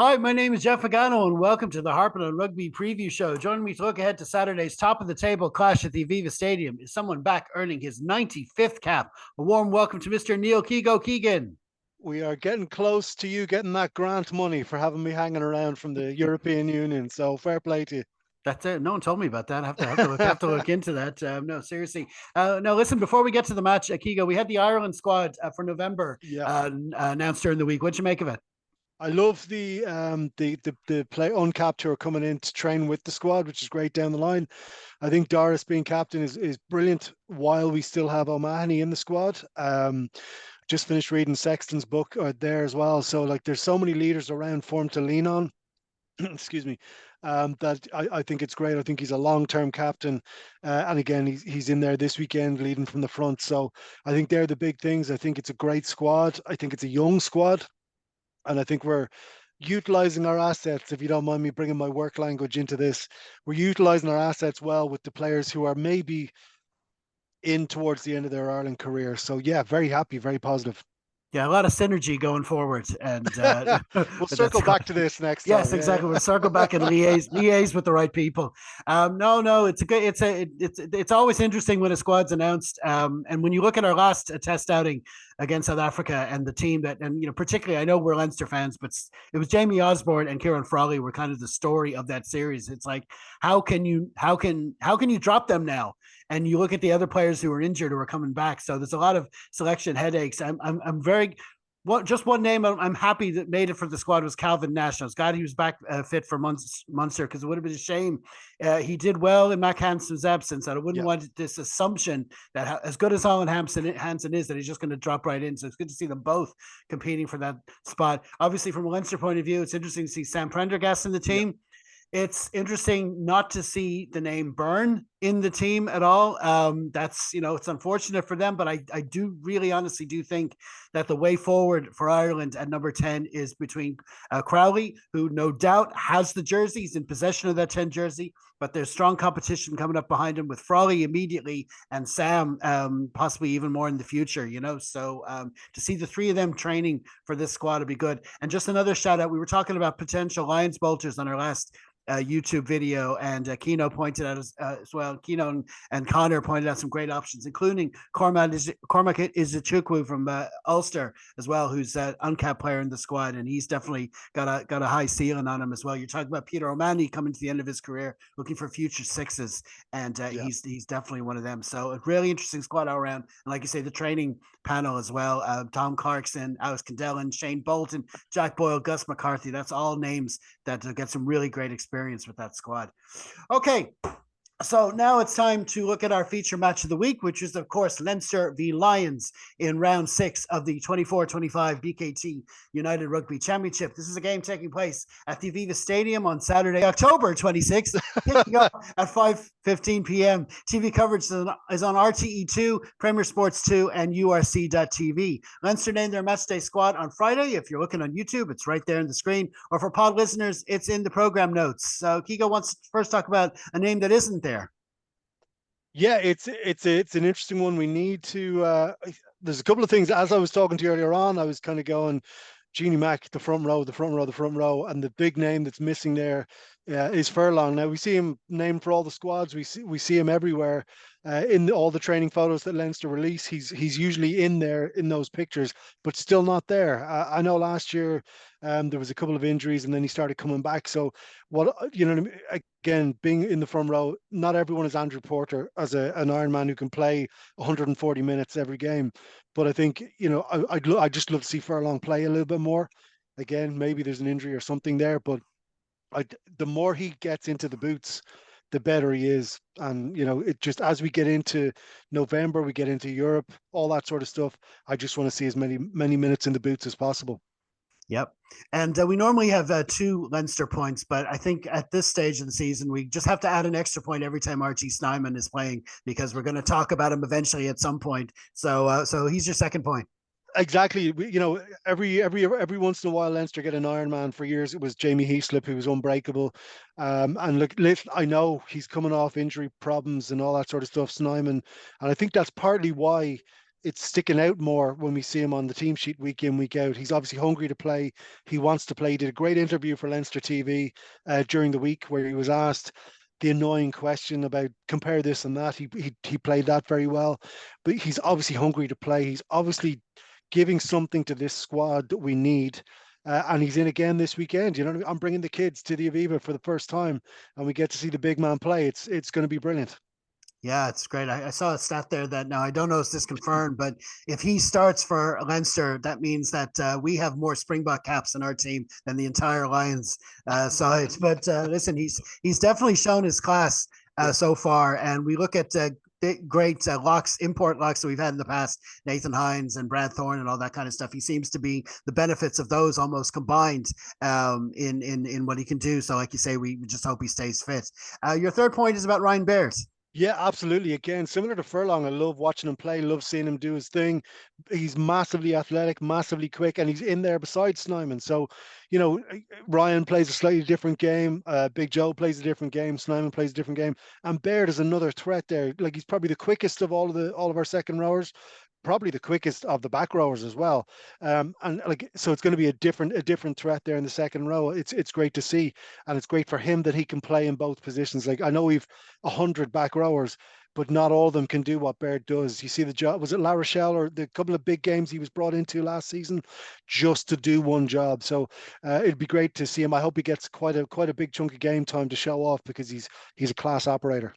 Hi, my name is Jeff Agano, and welcome to the Harpin on Rugby preview show. Joining me to look ahead to Saturday's top of the table clash at the Aviva Stadium is someone back earning his 95th cap. A warm welcome to Mr. Neil Keego Keegan. We are getting close to you getting that grant money for having me hanging around from the European Union. So fair play to you. That's it. No one told me about that. I have to look into that. No, seriously. No, listen. Before we get to the match, Keego, we had the Ireland squad for November Yeah. announced during the week. What'd you make of it? I love the play uncapped who are coming in to train with the squad, which is great down the line. I think Doris being captain is brilliant while we still have O'Mahony in the squad. Just finished reading Sexton's book there as well. So like there's so many leaders around for him to lean on. Excuse me. That I think it's great. I think he's a long-term captain, and again, he's in there this weekend, leading from the front. So I think they're the big things. I think it's a great squad. I think it's a young squad, and I think we're utilizing our assets. If you don't mind me bringing my work language into this, we're utilizing our assets well with the players who are maybe in towards the end of their Ireland career. So yeah, very happy, very positive. Yeah, a lot of synergy going forward, and We'll that's circle back to this next yes, time. Yeah, exactly. yeah. We'll circle back and liaise with the right people. No, it's a good. It's always interesting when a squad's announced. And when you look at our last test outing against South Africa and the team that, and particularly, I know we're Leinster fans, but it was Jamie Osborne and Kieran Frawley were kind of the story of that series. It's like how can you drop them now? And you look at the other players who are injured or are coming back. So there's a lot of selection headaches. I'm very just one name I'm happy that made it for the squad was Calvin Nash. I was glad he was back fit for Munster because it would have been a shame. He did well in Mac Hansen's absence. And I wouldn't Yeah. want this assumption that as good as Holland Hansen is, that he's just going to drop right in. So it's good to see them both competing for that spot. Obviously, from a Leinster point of view, it's interesting to see Sam Prendergast in the Yeah. team. It's interesting not to see the name Byrne in the team at all. That's it's unfortunate for them, but I do really honestly do think that the way forward for Ireland at number 10 is between Crowley, who no doubt has the jersey, he's in possession of that 10 jersey, but there's strong competition coming up behind him with Frawley immediately and Sam possibly even more in the future. So to see the three of them training for this squad would be good. And just another shout out, we were talking about potential Lions bolters on our last YouTube video, and Keno pointed out as well. Keno and Connor pointed out some great options, including Cormac Izuchukwu from Ulster as well, who's an uncapped player in the squad, and he's definitely got a high ceiling on him as well. You're talking about Peter O'Mahony coming to the end of his career, looking for future sixes, and Yeah. he's definitely one of them. So a really interesting squad all around, and like you say, the training panel as well. Tom Clarkson, Alice Candellin, Shane Bolton, Jack Boyle, Gus McCarthy. That's all names that get some really great experience with that squad. Okay, so now it's time to look at our feature match of the week, which is, of course, Leinster v Lions in round 6 of the 24-25 BKT United Rugby Championship. This is a game taking place at the Aviva Stadium on Saturday, October 26th, kicking off at 5:15 p.m. TV coverage is on RTE2, Premier Sports 2, and URC.tv. Leinster named their matchday squad on Friday. If you're looking on YouTube, it's right there on the screen. Or for pod listeners, it's in the program notes. So Keego wants to first talk about a name that isn't there. Yeah, it's an interesting one. We need to. There's a couple of things. As I was talking to you earlier on, I was kind of going, Jeannie Mack, the front row, the front row, the front row, and the big name that's missing there is Furlong. Now we see him named for all the squads. We see him everywhere in all the training photos that Leinster release. He's usually in there in those pictures, but still not there. I know last year there was a couple of injuries, and then he started coming back. So what what I mean? Again, being in the front row, not everyone is Andrew Porter as an Ironman who can play 140 minutes every game. But I think I'd just love to see Furlong play a little bit more. Again, maybe there's an injury or something there, but the more he gets into the boots, the better he is. And it just as we get into November, we get into Europe, all that sort of stuff. I just want to see as many minutes in the boots as possible. Yep. And we normally have 2 Leinster points, but I think at this stage of the season, we just have to add an extra point every time Archie Snyman is playing because we're going to talk about him eventually at some point. So he's your second point. Exactly. Every once in a while, Leinster get an Iron Man. For years, it was Jamie Heaslip who was unbreakable. And look, I know he's coming off injury problems and all that sort of stuff, Snyman, and I think that's partly why it's sticking out more when we see him on the team sheet week in, week out. He's obviously hungry to play. He wants to play. He did a great interview for Leinster TV during the week where he was asked the annoying question about compare this and that. He played that very well, but he's obviously hungry to play. He's obviously giving something to this squad that we need. And he's in again this weekend. You know, I'm bringing the kids to the Aviva for the first time, and we get to see the big man play. It's going to be brilliant. Yeah, it's great. I saw a stat there that now I don't know if this confirmed, but if he starts for Leinster, that means that we have more Springbok caps in our team than the entire Lions side. But listen, he's definitely shown his class so far, and we look at great locks, import locks that we've had in the past, Nathan Hines and Brad Thorne and all that kind of stuff. He seems to be the benefits of those almost combined in what he can do. So, like you say, we just hope he stays fit. Your third point is about Ryan Baird. Yeah, absolutely. Again, similar to Furlong, I love watching him play, love seeing him do his thing. He's massively athletic, massively quick, and he's in there beside Snyman. So, you know, Ryan plays a slightly different game. Big Joe plays a different game. Snyman plays a different game. And Baird is another threat there. Like he's probably the quickest of all of our second rowers, probably the quickest of the back rowers as well. And like so it's going to be a different threat there in the second row. It's great to see, and it's great for him that he can play in both positions. Like I know we've 100 back rowers, but not all of them can do what Baird does. You see the job, was it La Rochelle or the couple of big games he was brought into last season just to do one job. So it'd be great to see him. I hope he gets quite a big chunk of game time to show off because he's a class operator.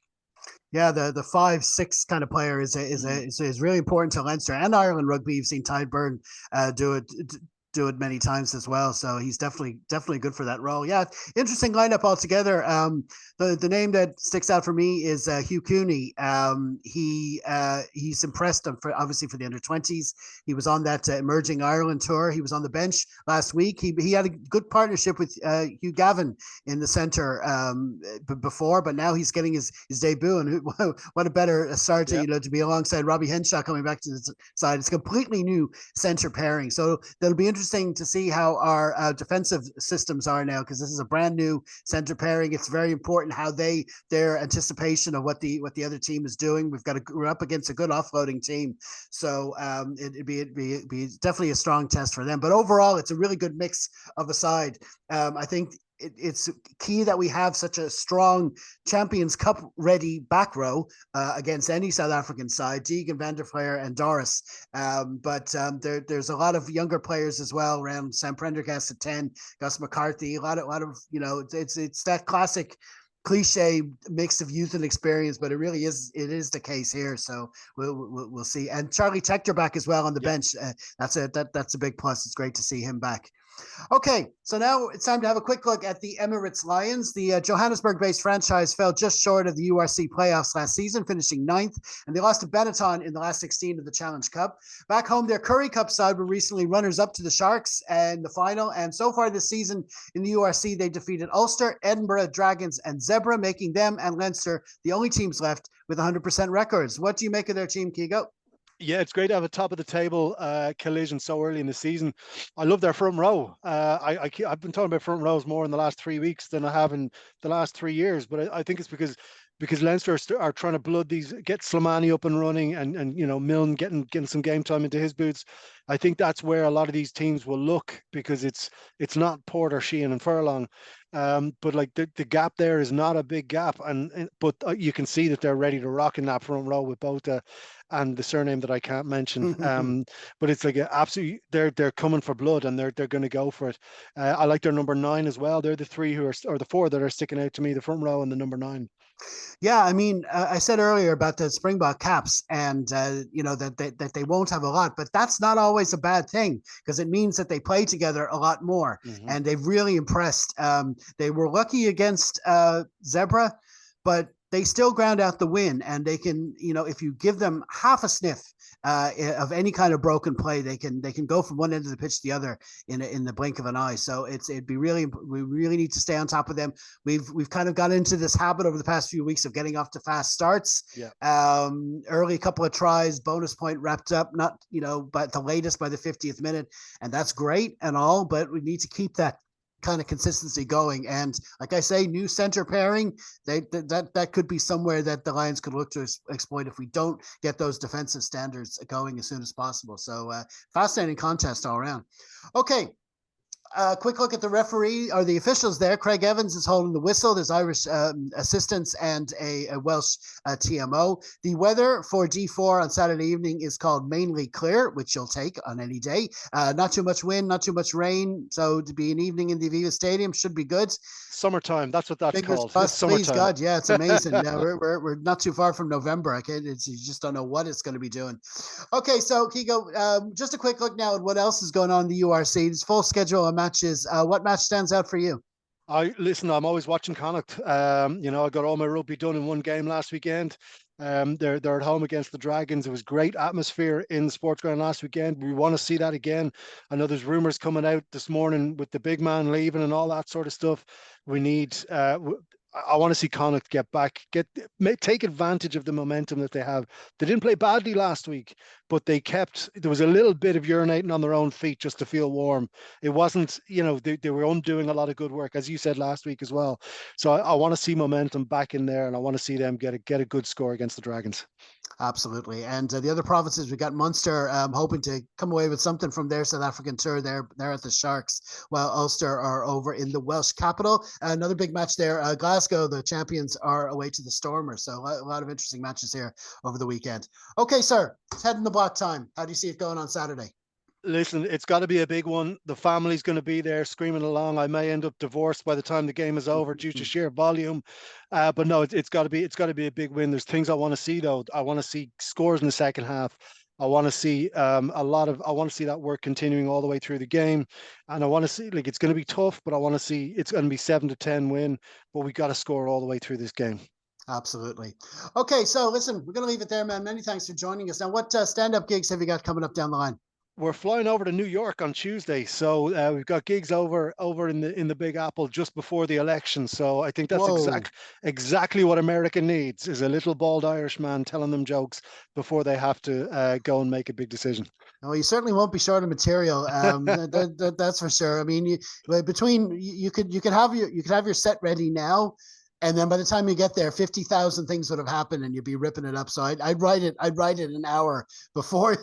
Yeah, the 5-6 kind of player is really important to Leinster and Ireland rugby. You've seen Tide Burn do it many times as well. So he's definitely good for that role. Yeah, interesting lineup altogether. The name that sticks out for me is Hugh Cooney. He's impressed obviously for the under-20s. He was on that emerging Ireland tour. He was on the bench last week. He had a good partnership with Hugh Gavin in the centre before, but now he's getting his debut. And what a better start to be alongside Robbie Henshaw coming back to the side. It's a completely new centre pairing. So that'll be interesting to see how our defensive systems are now, because this is a brand new center pairing. It's very important how their anticipation of what the other team is doing. We're up against a good offloading team, so it'd be definitely a strong test for them. But overall, it's a really good mix of a side. I think it's key that we have such a strong Champions Cup ready back row against any South African side, Deegan, Van der Flair and Doris. But there's a lot of younger players as well around. Sam Prendergast at 10, Gus McCarthy, a lot of it's that classic cliche mix of youth and experience, but it is the case here. So we'll see. And Charlie Tector back as well on the bench. That's a big plus. It's great to see him back. Okay, so now it's time to have a quick look at the Emirates Lions. The Johannesburg-based franchise fell just short of the URC playoffs last season, finishing 9th, and they lost to Benetton in the last 16 of the Challenge Cup. Back home, their Currie Cup side were recently runners-up to the Sharks in the final, and so far this season in the URC, they defeated Ulster, Edinburgh, Dragons, and Zebra, making them and Leinster the only teams left with 100% records. What do you make of their team, Keego? Yeah, it's great to have a top of the table collision so early in the season. I love their front row. I've been talking about front rows more in the last 3 weeks than I have in the last 3 years, but I think it's because Leinster are trying to get Slimani up and running, and Milne getting some game time into his boots. I think that's where a lot of these teams will look, because it's not Porter, Sheehan and Furlong. But like the gap there is not a big gap, but you can see that they're ready to rock in that front row with Botha and the surname that I can't mention. But it's like absolutely they're coming for blood, and they're going to go for it. I like their number 9 as well. They're the the 4 that are sticking out to me: the front row and the number 9. Yeah, I mean, I said earlier about the Springbok caps, and that they won't have a lot, but that's not always a bad thing, because it means that they play together a lot more, and they've really impressed. They were lucky against Zebra, but they still ground out the win, and they can, if you give them half a sniff of any kind of broken play, they can go from one end of the pitch to the other in the blink of an eye. So we really need to stay on top of them. We've kind of got into this habit over the past few weeks of getting off to fast starts. Yeah. Early couple of tries, bonus point wrapped up, but the latest by the 50th minute, and that's great and all, but we need to keep that kind of consistency going. And like I say, new center pairing, that could be somewhere that the Lions could look to exploit if we don't get those defensive standards going as soon as possible. So fascinating contest all around. Okay, quick look at the referee or the officials there. Craig Evans is holding the whistle. There's Irish assistants and a Welsh TMO. The weather for D4 on Saturday evening is called mainly clear, which you'll take on any day. Not too much wind, not too much rain. So to be an evening in the Aviva Stadium should be good. Summertime, that's what that's Fingers called. crossed, It's please summertime. God. Yeah, it's amazing. We're not too far from November. Okay, you just don't know what it's going to be doing. Okay, so Keego, just a quick look now at what else is going on in the URC. It's full schedule of matches. What match stands out for you? I'm always watching Connacht. I got all my rugby done in one game last weekend. They're at home against the Dragons. It was great atmosphere in the sports ground last weekend. We want to see that again. I know there's rumors coming out this morning with the big man leaving and all that sort of stuff. We need. I want to see Connacht get back, take advantage of the momentum that they have. They didn't play badly last week, but there was a little bit of urinating on their own feet just to feel warm. It wasn't, they were undoing a lot of good work, as you said last week as well. So I want to see momentum back in there, and I want to see them get a good score against the Dragons. Absolutely. And the other provinces, we got Munster hoping to come away with something from their South African tour. They're at the Sharks, while Ulster are over in the Welsh capital. Another big match there. Glasgow, the champions, are away to the Stormers. So a lot of interesting matches here over the weekend. Okay, sir, it's heading the block time. How do you see it going on Saturday? Listen, it's got to be a big one. The family's going to be there screaming along. I may end up divorced by the time the game is over due to sheer volume, but no, it's got to be a big win. There's things I want to see though. I want to see scores in the second half. I want to see I want to see that work continuing all the way through the game, and I want to see, like, it's going to be tough, but I want to see it's going to be 7-10 win, but we got to score all the way through this game. Absolutely. Okay, so listen, we're going to leave it there, man. Many thanks for joining us. Now, what stand-up gigs have you got coming up down the line? We're flying over to New York on Tuesday, so we've got gigs over in the Big Apple just before the election. So I think that's exactly what America needs, is a little bald Irishman telling them jokes before they have to go and make a big decision. No, you certainly won't be short of material. That's for sure. I mean, you could have your set ready now, and then by the time you get there, 50,000 things would have happened, and you'd be ripping it up. So I'd write it an hour before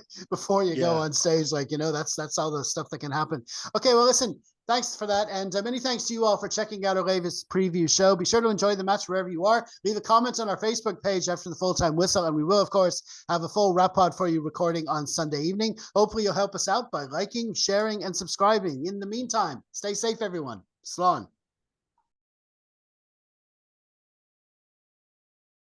you go on stage. Like, that's all the stuff that can happen. Okay, well, listen. Thanks for that, and many thanks to you all for checking out our latest preview show. Be sure to enjoy the match wherever you are. Leave a comment on our Facebook page after the full-time whistle, and we will, of course, have a full wrap pod for you recording on Sunday evening. Hopefully, you'll help us out by liking, sharing, and subscribing. In the meantime, stay safe, everyone. Slán.